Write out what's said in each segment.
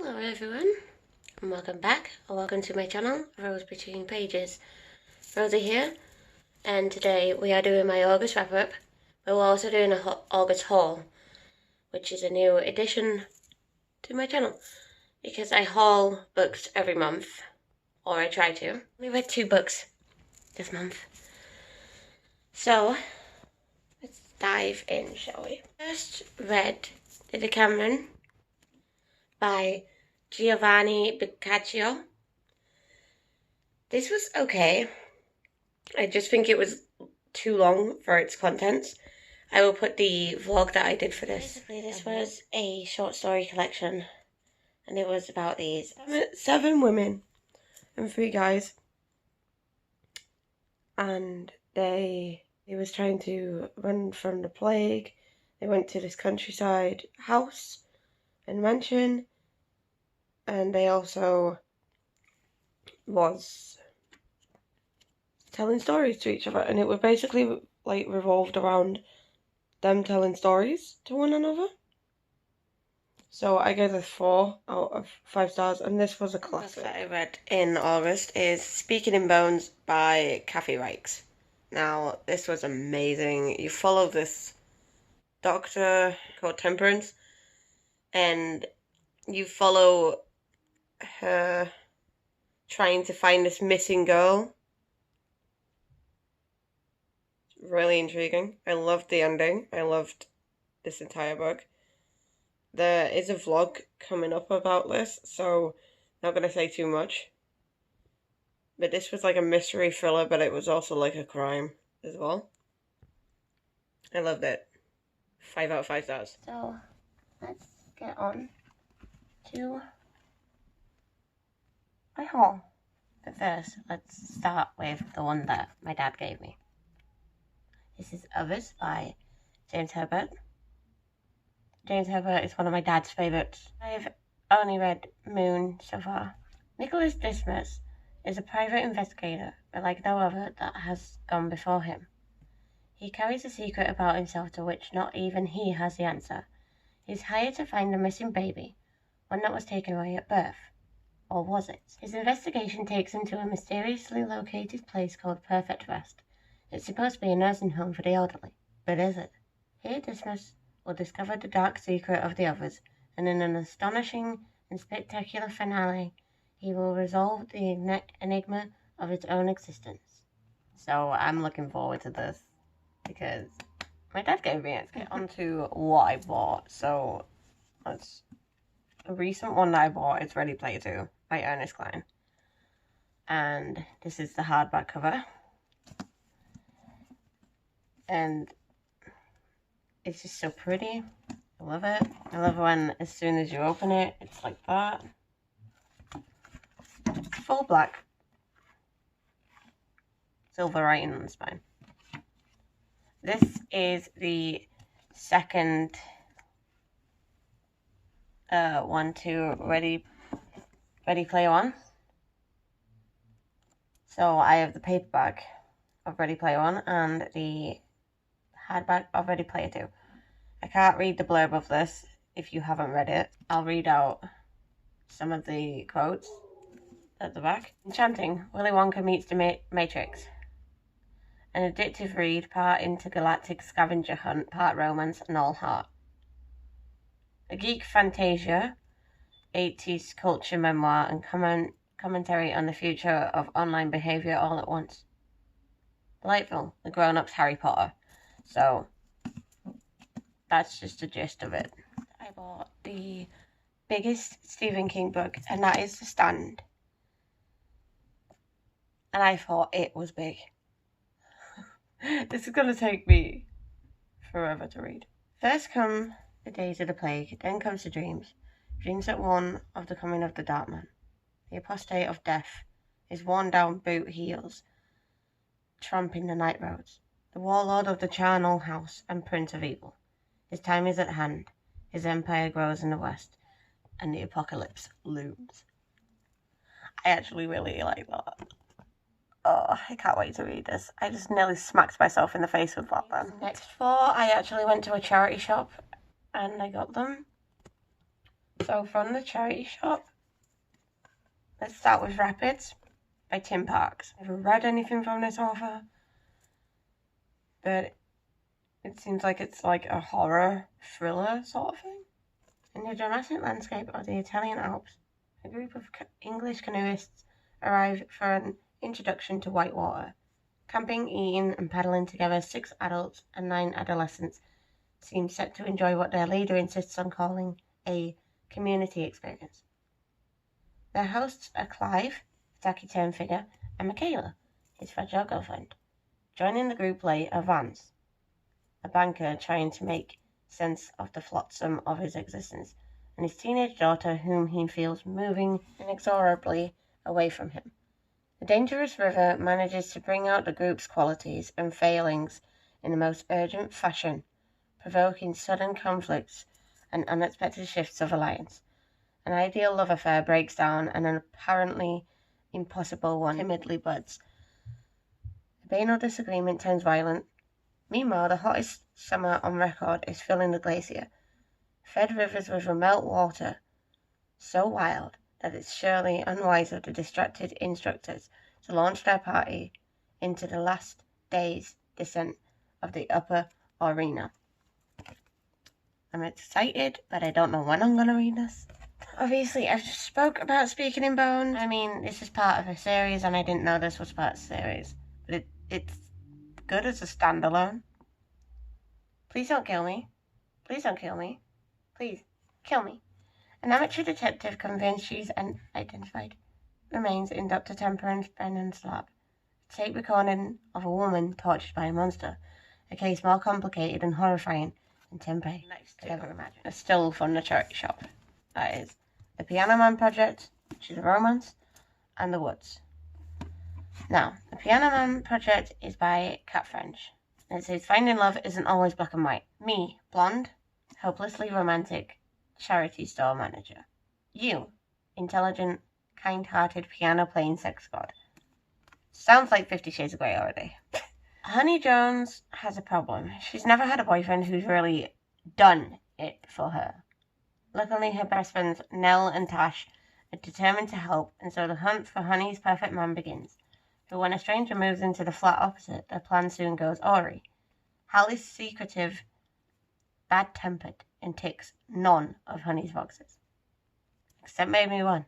Hello everyone, and welcome back, or welcome to my channel, Rose Between Pages. Rosie here, and today we are doing my August wrap-up, but we're also doing a August haul, which is a new addition to my channel, because I haul books every month, or I try to. I only read 2 books this month. So, let's dive in, shall we? First read The Decameron by Giovanni Boccaccio. This was okay. I just think it was too long for its contents. I will put the vlog that I did for this. Basically, this was a short story collection, and it was about these 7 women and 3 guys, and they was trying to run from the plague. They went to this countryside house and mansion, and they also was telling stories to each other, and it was basically like revolved around them telling stories to one another. So I gave this 4 out of 5 stars, and this was a classic. The book that I read in August is Speaking in Bones by Kathy Reichs. Now, this was amazing. You follow this doctor called Temperance, and you follow her trying to find this missing girl. It's really intriguing. I loved the ending. I loved this entire book. There is a vlog coming up about this, so not going to say too much. But this was like a mystery thriller, but it was also like a crime as well. I loved it. 5 out of 5 stars. So, let's get on to my haul. But first, let's start with the one that my dad gave me. This is Others by James Herbert. James Herbert is one of my dad's favourites. I've only read Moon so far. Nicholas Dismas is a private investigator, but like no other that has gone before him. He carries a secret about himself to which not even he has the answer. He's hired to find a missing baby, one that was taken away at birth. Or was it? His investigation takes him to a mysteriously located place called Perfect Rest. It's supposed to be a nursing home for the elderly, but is it? Here Dismas will discover the dark secret of the others, and in an astonishing and spectacular finale, he will resolve the enigma of its own existence. So I'm looking forward to this, because my dad gave me it. Let's get on to what I bought. So, that's a recent one that I bought. It's Ready Player 2 by Ernest Cline. And this is the hardback cover. And it's just so pretty. I love it. I love when as soon as you open it, it's like that. It's full black. Silver writing on the spine. This is the second one to Ready Player 1. So I have the paperback of Ready Player 1 and the hardback of Ready Player 2. I can't read the blurb of this if you haven't read it. I'll read out some of the quotes at the back. Enchanting, Willy Wonka meets the Matrix. An addictive read, part intergalactic scavenger hunt, part romance and all heart. A geek fantasia, 80s culture memoir and commentary on the future of online behaviour all at once. Delightful, the grown-ups Harry Potter. So, that's just the gist of it. I bought the biggest Stephen King book, and that is The Stand. And I thought it was big. This is going to take me forever to read. First come the days of the plague, then comes the dreams. Dreams that warn of the coming of the dark man. The apostate of death, his worn-down boot heels, tramping the night roads. The warlord of the charnel house and prince of evil. His time is at hand. His empire grows in the west, and the apocalypse looms. I actually really like that. Oh, I can't wait to read this. I just nearly smacked myself in the face with that then. Next 4, I actually went to a charity shop and I got them. So from the charity shop, let's start with Rapids by Tim Parks. I haven't read anything from this author, but it seems like it's like a horror thriller sort of thing. In the dramatic landscape of the Italian Alps, a group of English canoeists arrive for an introduction to whitewater. Camping, eating, and paddling together, 6 adults and 9 adolescents seem set to enjoy what their leader insists on calling a community experience. Their hosts are Clive, a taciturn figure, and Michaela, his fragile girlfriend. Joining the group late are Vance, a banker trying to make sense of the flotsam of his existence, and his teenage daughter whom he feels moving inexorably away from him. The dangerous river manages to bring out the group's qualities and failings in the most urgent fashion, provoking sudden conflicts and unexpected shifts of alliance. An ideal love affair breaks down and an apparently impossible one timidly buds. A banal disagreement turns violent. Meanwhile, the hottest summer on record is filling the glacier, fed rivers with remote water so wild that it's surely unwise of the distracted instructors to launch their party into the last day's descent of the upper arena. I'm excited, but I don't know when I'm going to read this. Obviously, I've just spoke about Speaking in Bones. I mean, this is part of a series, and I didn't know this was part of the series. But it's good as a standalone. Please don't kill me. Please don't kill me. Please, kill me. An amateur detective convinced she's unidentified remains in Dr. Temperance Brennan's lab. A tape recording of a woman tortured by a monster. A case more complicated and horrifying than Tempe could ever imagine. A still from the charity shop. That is The Piano Man Project, which is a romance, and The Woods. Now, The Piano Man Project is by Kat French. And it says, finding love isn't always black and white. Me, blonde, hopelessly romantic, charity store manager. You, intelligent, kind-hearted, piano-playing sex god. Sounds like 50 Shades of Grey already. Honey Jones has a problem. She's never had a boyfriend who's really done it for her. Luckily, her best friends, Nell and Tash, are determined to help, and so the hunt for Honey's perfect man begins. But when a stranger moves into the flat opposite, their plan soon goes awry. Hal is secretive, bad-tempered, and ticks none of Honey's boxes. Except maybe one.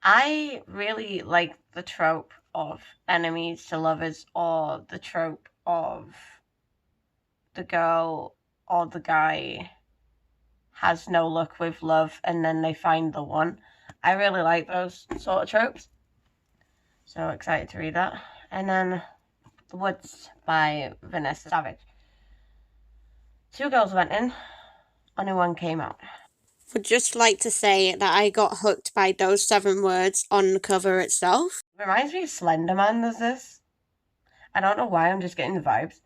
I really like the trope of enemies to lovers, or the trope of the girl or the guy has no luck with love and then they find the one. I really like those sort of tropes. So excited to read that. And then The Woods by Vanessa Savage. 2 girls went in, only one came out. Would just like to say that I got hooked by those 7 words on the cover itself. Reminds me of Slender Man, does this? I don't know why, I'm just getting the vibes.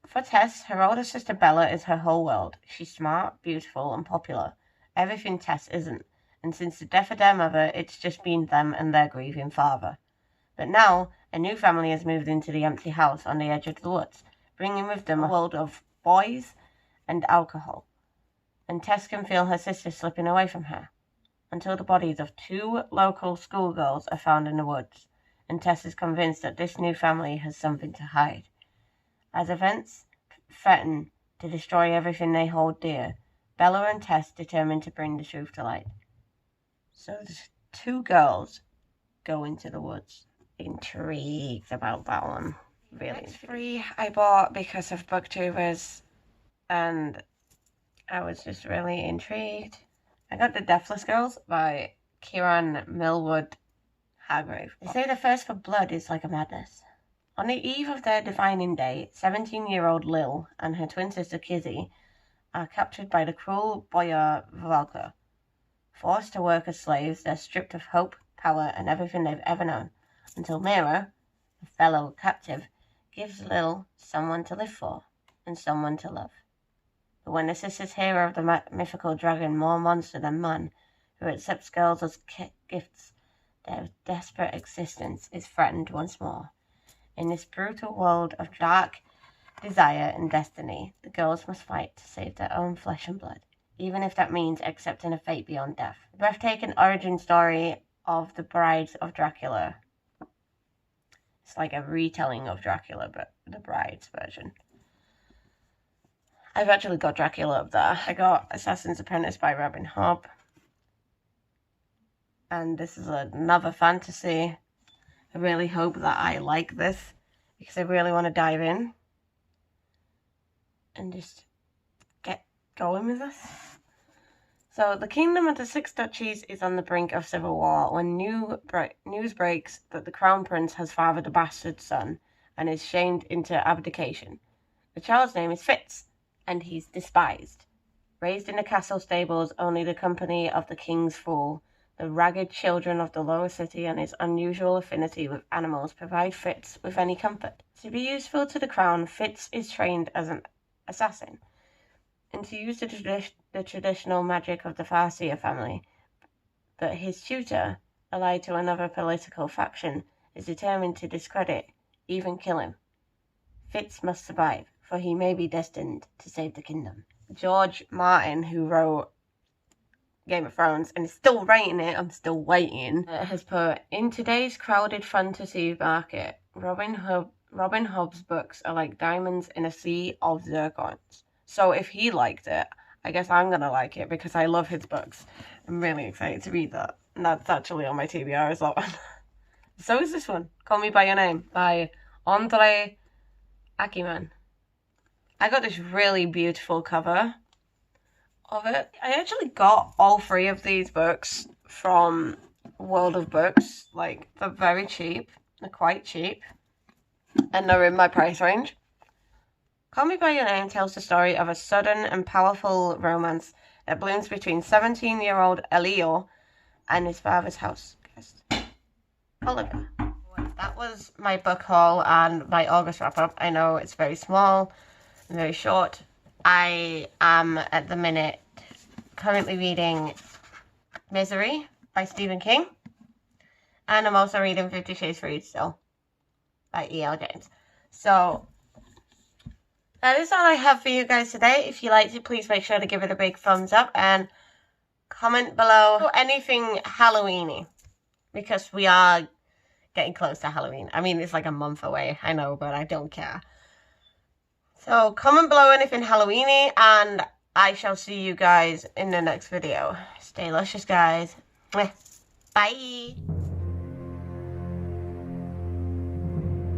For Tess, her older sister Bella is her whole world. She's smart, beautiful, and popular. Everything Tess isn't. And since the death of their mother, it's just been them and their grieving father. But now, a new family has moved into the empty house on the edge of the woods, bringing with them a world of boys and alcohol. And Tess can feel her sister slipping away from her, until the bodies of 2 local schoolgirls are found in the woods, and Tess is convinced that this new family has something to hide. As events threaten to destroy everything they hold dear, Bella and Tess determine to bring the truth to light. So the 2 girls go into the woods. Intrigued about that one. Really. Next 3 I bought because of booktubers, and I was just really intrigued. I got The Deathless Girls by Kieran Millwood Hargrave. They say the thirst for blood is like a madness. On the eve of their defining day, 17-year-old Lil and her twin sister Kizzy are captured by the cruel Boyar Valka. Forced to work as slaves, they're stripped of hope, power, and everything they've ever known, until Mira, a fellow captive, gives Lil someone to live for and someone to love. But when the sisters hear of the mythical dragon, more monster than man, who accepts girls as gifts, their desperate existence is threatened once more. In this brutal world of dark desire and destiny, the girls must fight to save their own flesh and blood. even if that means accepting a fate beyond death. The breathtaking origin story of the Brides of Dracula. It's like a retelling of Dracula, but the Brides version. I've actually got Dracula up there. I got Assassin's Apprentice by Robin Hobb. And this is another fantasy. I really hope that I like this, because I really want to dive in and just get going with this. So, the Kingdom of the Six Duchies is on the brink of civil war when news breaks that the Crown Prince has fathered a bastard son and is shamed into abdication. The child's name is Fitz, and he's despised. Raised in the castle stables, only the company of the king's fool, the ragged children of the lower city and his unusual affinity with animals provide Fitz with any comfort. To be useful to the crown, Fitz is trained as an assassin, and to use the traditional magic of the Farseer family, but his tutor, allied to another political faction, is determined to discredit, even kill him. Fitz must survive, for he may be destined to save the kingdom. George Martin, who wrote Game of Thrones and is still writing it, I'm still waiting, has put, in today's crowded fantasy market, Robin Hobb's books are like diamonds in a sea of zircons. So if he liked it, I guess I'm going to like it, because I love his books. I'm really excited to read that. And that's actually on my TBR as well. So is this one, Call Me By Your Name, by Andre Aciman. I got this really beautiful cover of it. I actually got all three of these books from World of Books. Like, they're very cheap. They're quite cheap. And they're in my price range. Call Me By Your Name tells the story of a sudden and powerful romance that blooms between 17-year-old Elio and his father's house guest, Oliver. That was my book haul and my August wrap-up. I know it's very small and very short. I am, at the minute, currently reading Misery by Stephen King. And I'm also reading 50 Shades Freed still by E.L. James. So, that is all I have for you guys today. If you liked it, please make sure to give it a big thumbs up and comment below anything Halloween-y, because we are getting close to Halloween. I mean, it's like a month away, I know, but I don't care. So comment below anything Halloween-y, and I shall see you guys in the next video. Stay luscious, guys. Bye!